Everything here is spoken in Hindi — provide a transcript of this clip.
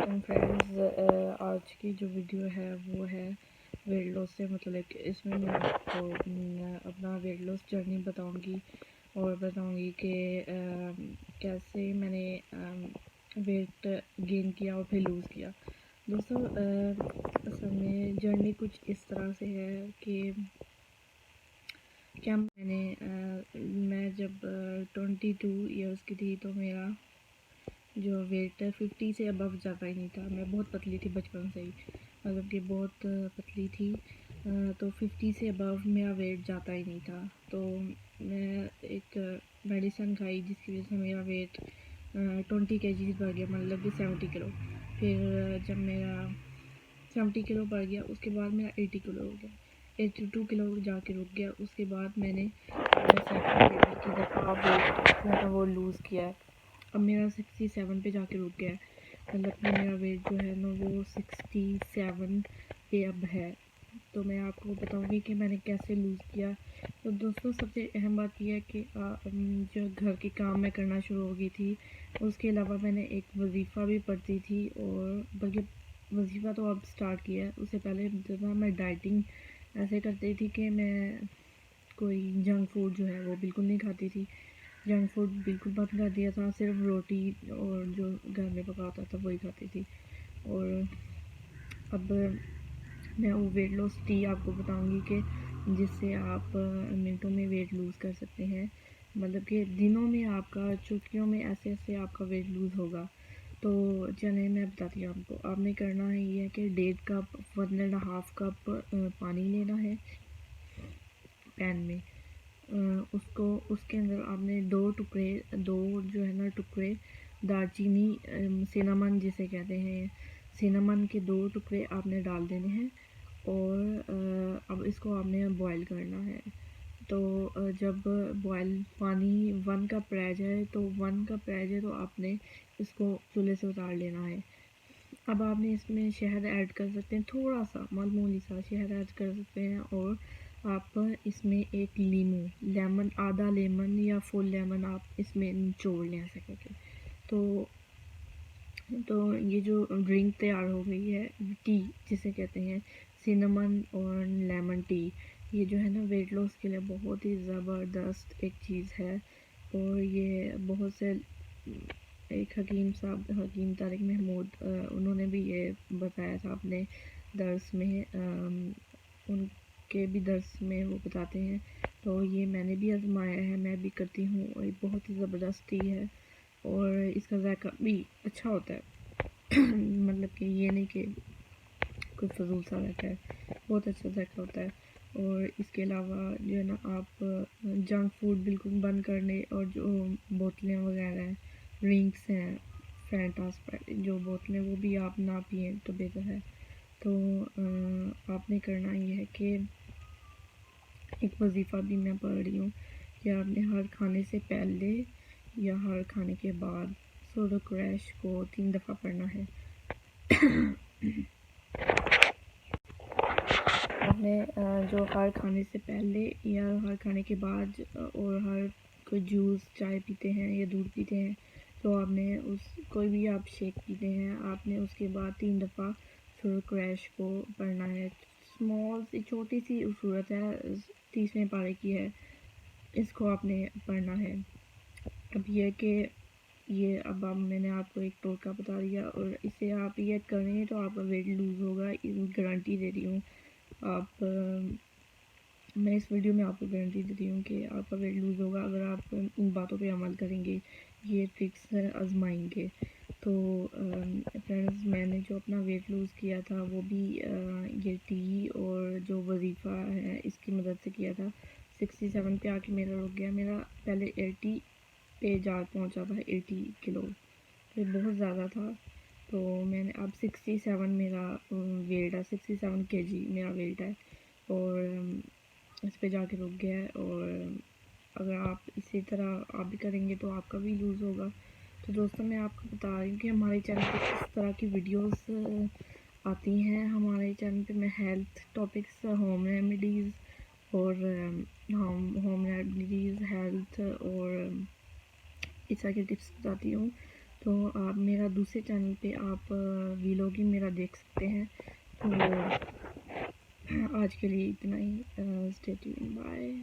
वालेकुम फ्रेंड्स। आज की जो वीडियो है वो है वेट लॉस से मतलब इसमें मैं आपको अपना वेट लॉस जर्नी बताऊंगी और बताऊंगी कि कैसे मैंने वेट गेन किया और फिर लूज़ किया। दोस्तों असल में जर्नी कुछ इस तरह से है कि क्या मैं जब 22 इयर्स की थी तो मेरा जो वेट है 50 से अबव जाता ही नहीं था। मैं बहुत पतली थी बचपन से ही, मतलब कि बहुत पतली थी। तो 50 से अबव मेरा वेट जाता ही नहीं था। तो मैं एक मेडिसिन खाई जिसकी वजह से मेरा वेट 20 kg बढ़ गया, मतलब कि 70 किलो। फिर जब मेरा 70 किलो बढ़ गया उसके बाद मेरा 80 किलो हो गया, 82 किलो जाके रुक गया। उसके बाद मैंने सेकंड की दफ़ा वेट जो है वो लूज़ किया है। अब मेरा 67 पे जाके रुक गया है, मतलब कि मेरा वेट जो है ना वो 67 पे अब है। तो मैं आपको बताऊंगी कि मैंने कैसे लूज़ किया। तो दोस्तों सबसे अहम बात यह है कि जो घर के काम मैं करना शुरू हो गई थी, उसके अलावा मैंने एक वजीफ़ा भी पढ़ती थी, और बल्कि वजीफ़ा तो अब स्टार्ट किया है। उससे पहले जो था मैं डाइटिंग ऐसे करती थी कि मैं कोई जंक फूड जो है वो बिल्कुल नहीं खाती थी। जंक फूड बिल्कुल बंद कर दिया था, सिर्फ रोटी और जो घर में पका होता था वही खाती थी। और अब मैं वो वेट लॉस टी आपको बताऊंगी कि जिससे आप मिनटों में वेट लूज़ कर सकते हैं, मतलब कि दिनों में आपका, चुटकियों में ऐसे ऐसे आपका वेट लूज़ होगा। तो चलिए मैं बताती हूँ आपको। आपने करना है ये है कि 1.5 कप 1.5 कप पानी लेना है पैन में। उसको उसके अंदर आपने दो जो है ना टुकड़े दालचीनी, सिनामन जिसे कहते हैं, सिनामन के 2 टुकड़े आपने डाल देने हैं। और अब इसको आपने बॉईल करना है। तो जब बॉयल पानी 1 कप रह जाए, तो 1 कप रह जाए तो आपने इसको चूल्हे से उतार लेना है। अब आपने इसमें शहद ऐड कर सकते हैं, थोड़ा सा मामूली सा शहद ऐड कर सकते हैं। और आप इसमें एक लेमन, आधा लेमन या फुल लेमन आप इसमें निचोड़ लें ऐसे करके। तो ये जो ड्रिंक तैयार हो गई है, टी जिसे कहते हैं, सिनेमन और लेमन टी, ये जो है ना वेट लॉस के लिए बहुत ही ज़बरदस्त एक चीज़ है। और ये बहुत से एक हकीम तारिक महमूद, उन्होंने भी ये बताया था अपने दर्स में, उनके भी दर्स में वो बताते हैं। तो ये मैंने भी आजमाया है, मैं भी करती हूँ, और ये बहुत ही ज़बरदस्त टी है और इसका जायका भी अच्छा होता है। मतलब कि ये नहीं कि कोई फजूल सा रहता है, बहुत अच्छा जायका होता है। और इसके अलावा जो है ना आप जंक फूड बिल्कुल बंद करने, और जो बोतलें वगैरह हैं, ड्रिंक्स हैं, फैंटा स्प्राइट जो बोतलें, वो भी आप ना पिए तो बेहतर है। तो आपने करना ये है कि एक वजीफ़ा भी मैं पढ़ रही हूँ कि आपने हर खाने से पहले या हर खाने के बाद सूरह क्रैश को 3 दफ़ा पढ़ना है। आपने जो हर खाने से पहले या हर खाने के बाद, और हर कोई जूस, चाय पीते हैं या दूध पीते हैं, तो आपने कोई भी आप शेक पीते हैं, आपने उसके बाद 3 दफ़ा सूरह क्रैश को पढ़ना है। स्मॉल सी छोटी सी सूरत है, 30वें पारे की है, इसको आपने पढ़ना है। अब यह कि अब मैंने आपको एक टोटका बता दिया, और इसे आप ये करें तो आपका वेट लूज़ होगा, गारंटी दे रही हूँ। मैं इस वीडियो में आपको गारंटी देती हूँ कि आपका वेट लूज़ होगा अगर आप इन बातों पे अमल करेंगे, ये ट्रिक्स आजमाएंगे। तो फ्रेंड्स, मैंने जो अपना वेट लूज़ किया था वो भी ये टी और जो वजीफ़ा है इसकी मदद से किया था। 67 पे आके मेरा रुक गया। मेरा पहले 80 पे जा पहुँचा था, 80 किलो, तो बहुत ज़्यादा था। तो मैंने अब 67 मेरा वेट है, 67 kg मेरा वेट है, और इस पे जाके रुक गया है। और अगर आप इसी तरह आप भी करेंगे तो आपका भी लूज़ होगा। तो दोस्तों, मैं आपको बता रही हूँ कि हमारे चैनल पे किस तरह की वीडियोस आती हैं। हमारे चैनल पे मैं हेल्थ टॉपिक्स, होम रेमेडीज़ और होम रेमेडीज़, हेल्थ और इस तरह के टिप्स बताती हूँ। तो आप मेरा दूसरे चैनल पे आप व्लॉगिंग मेरा देख सकते हैं। तो आज के लिए इतना ही। Stay tuned, bye.